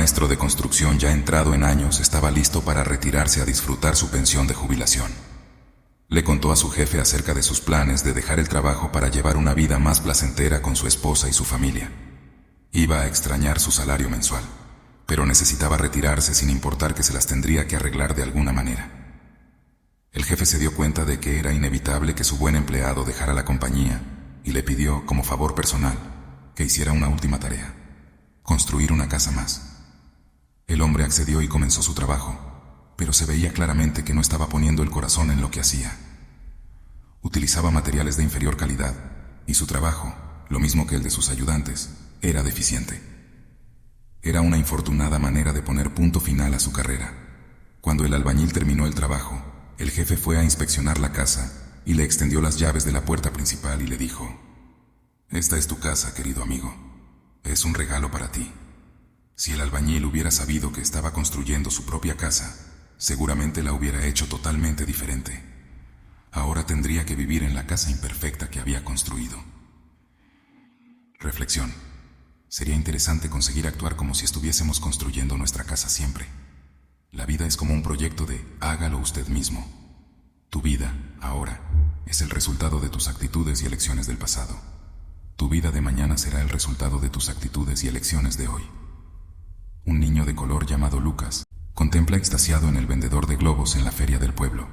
maestro de construcción ya entrado en años estaba listo para retirarse a disfrutar su pensión de jubilación. Le contó a su jefe acerca de sus planes de dejar el trabajo para llevar una vida más placentera con su esposa y su familia. Iba a extrañar su salario mensual, pero necesitaba retirarse sin importar que se las tendría que arreglar de alguna manera. El jefe se dio cuenta de que era inevitable que su buen empleado dejara la compañía y le pidió, como favor personal, que hiciera una última tarea: construir una casa más. El hombre accedió y comenzó su trabajo, pero se veía claramente que no estaba poniendo el corazón en lo que hacía. Utilizaba materiales de inferior calidad, y su trabajo, lo mismo que el de sus ayudantes, era deficiente. Era una infortunada manera de poner punto final a su carrera. Cuando el albañil terminó el trabajo, el jefe fue a inspeccionar la casa y le extendió las llaves de la puerta principal y le dijo: «Esta es tu casa, querido amigo. Es un regalo para ti». Si el albañil hubiera sabido que estaba construyendo su propia casa, seguramente la hubiera hecho totalmente diferente. Ahora tendría que vivir en la casa imperfecta que había construido. Reflexión. Sería interesante conseguir actuar como si estuviésemos construyendo nuestra casa siempre. La vida es como un proyecto de hágalo usted mismo. Tu vida, ahora, es el resultado de tus actitudes y elecciones del pasado. Tu vida de mañana será el resultado de tus actitudes y elecciones de hoy. Un niño de color llamado Lucas contempla extasiado en el vendedor de globos en la feria del pueblo.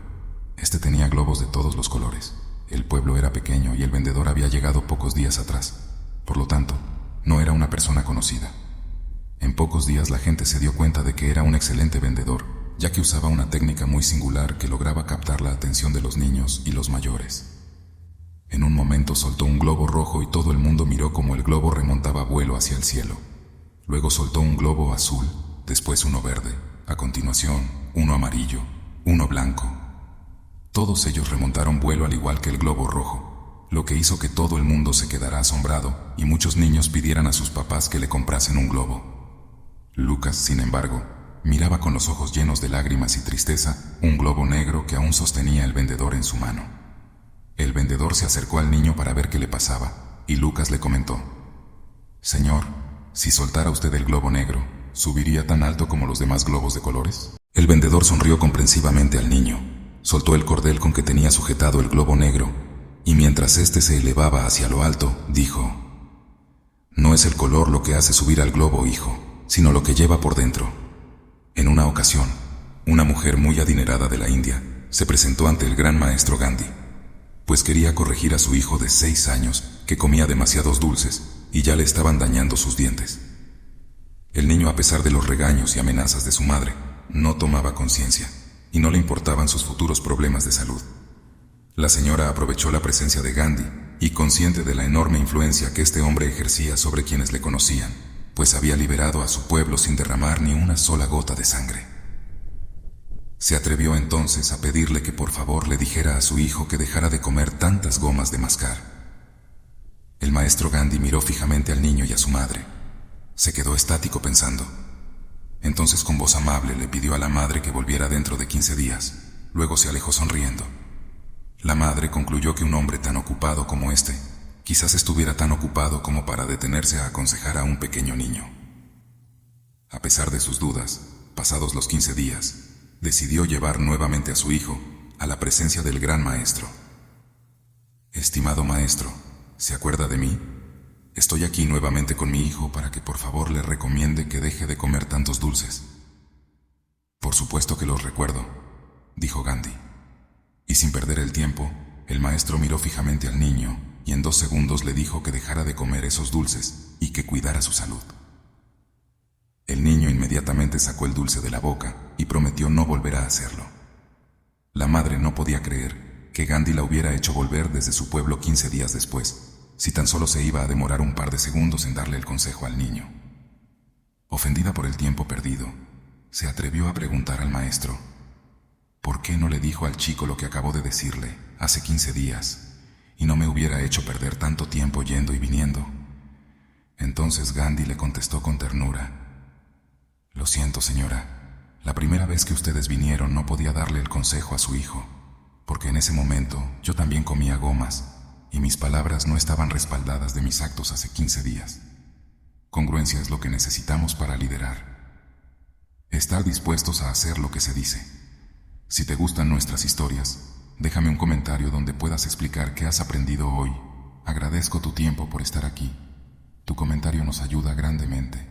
Este tenía globos de todos los colores. El pueblo era pequeño y el vendedor había llegado pocos días atrás. Por lo tanto, no era una persona conocida. En pocos días la gente se dio cuenta de que era un excelente vendedor, ya que usaba una técnica muy singular que lograba captar la atención de los niños y los mayores. En un momento soltó un globo rojo y todo el mundo miró cómo el globo remontaba vuelo hacia el cielo. Luego soltó un globo azul, después uno verde, a continuación uno amarillo, uno blanco. Todos ellos remontaron vuelo al igual que el globo rojo, lo que hizo que todo el mundo se quedara asombrado y muchos niños pidieran a sus papás que le comprasen un globo. Lucas, sin embargo, miraba con los ojos llenos de lágrimas y tristeza un globo negro que aún sostenía el vendedor en su mano. El vendedor se acercó al niño para ver qué le pasaba, y Lucas le comentó: «Señor, si soltara usted el globo negro, ¿subiría tan alto como los demás globos de colores?». El vendedor sonrió comprensivamente al niño, soltó el cordel con que tenía sujetado el globo negro, y mientras éste se elevaba hacia lo alto, dijo: «No es el color lo que hace subir al globo, hijo, sino lo que lleva por dentro». En una ocasión, una mujer muy adinerada de la India se presentó ante el gran maestro Gandhi, pues quería corregir a su hijo de 6 años que comía demasiados dulces y ya le estaban dañando sus dientes. El niño, a pesar de los regaños y amenazas de su madre, no tomaba conciencia y no le importaban sus futuros problemas de salud. La señora aprovechó la presencia de Gandhi y, consciente de la enorme influencia que este hombre ejercía sobre quienes le conocían, pues había liberado a su pueblo sin derramar ni una sola gota de sangre, se atrevió entonces a pedirle que por favor le dijera a su hijo que dejara de comer tantas gomas de mascar. El maestro Gandhi miró fijamente al niño y a su madre. Se quedó estático pensando. Entonces, con voz amable, le pidió a la madre que volviera dentro de 15 días. Luego se alejó sonriendo. La madre concluyó que un hombre tan ocupado como este quizás estuviera tan ocupado como para detenerse a aconsejar a un pequeño niño. A pesar de sus dudas, pasados los 15 días, decidió llevar nuevamente a su hijo a la presencia del gran maestro. «Estimado maestro, ¿se acuerda de mí? Estoy aquí nuevamente con mi hijo para que por favor le recomiende que deje de comer tantos dulces». «Por supuesto que los recuerdo», dijo Gandhi. Y sin perder el tiempo, el maestro miró fijamente al niño y en 2 segundos le dijo que dejara de comer esos dulces y que cuidara su salud. El niño inmediatamente sacó el dulce de la boca y prometió no volver a hacerlo. La madre no podía creer que Gandhi la hubiera hecho volver desde su pueblo 15 días después, si tan solo se iba a demorar un par de segundos en darle el consejo al niño. Ofendida por el tiempo perdido, se atrevió a preguntar al maestro: ¿por qué no le dijo al chico lo que acabó de decirle hace 15 días y no me hubiera hecho perder tanto tiempo yendo y viniendo? Entonces Gandhi le contestó con ternura: «Lo siento, señora. La primera vez que ustedes vinieron no podía darle el consejo a su hijo, porque en ese momento yo también comía gomas y mis palabras no estaban respaldadas de mis actos hace 15 días. Congruencia es lo que necesitamos para liderar. Estar dispuestos a hacer lo que se dice. Si te gustan nuestras historias, déjame un comentario donde puedas explicar qué has aprendido hoy. Agradezco tu tiempo por estar aquí. Tu comentario nos ayuda grandemente.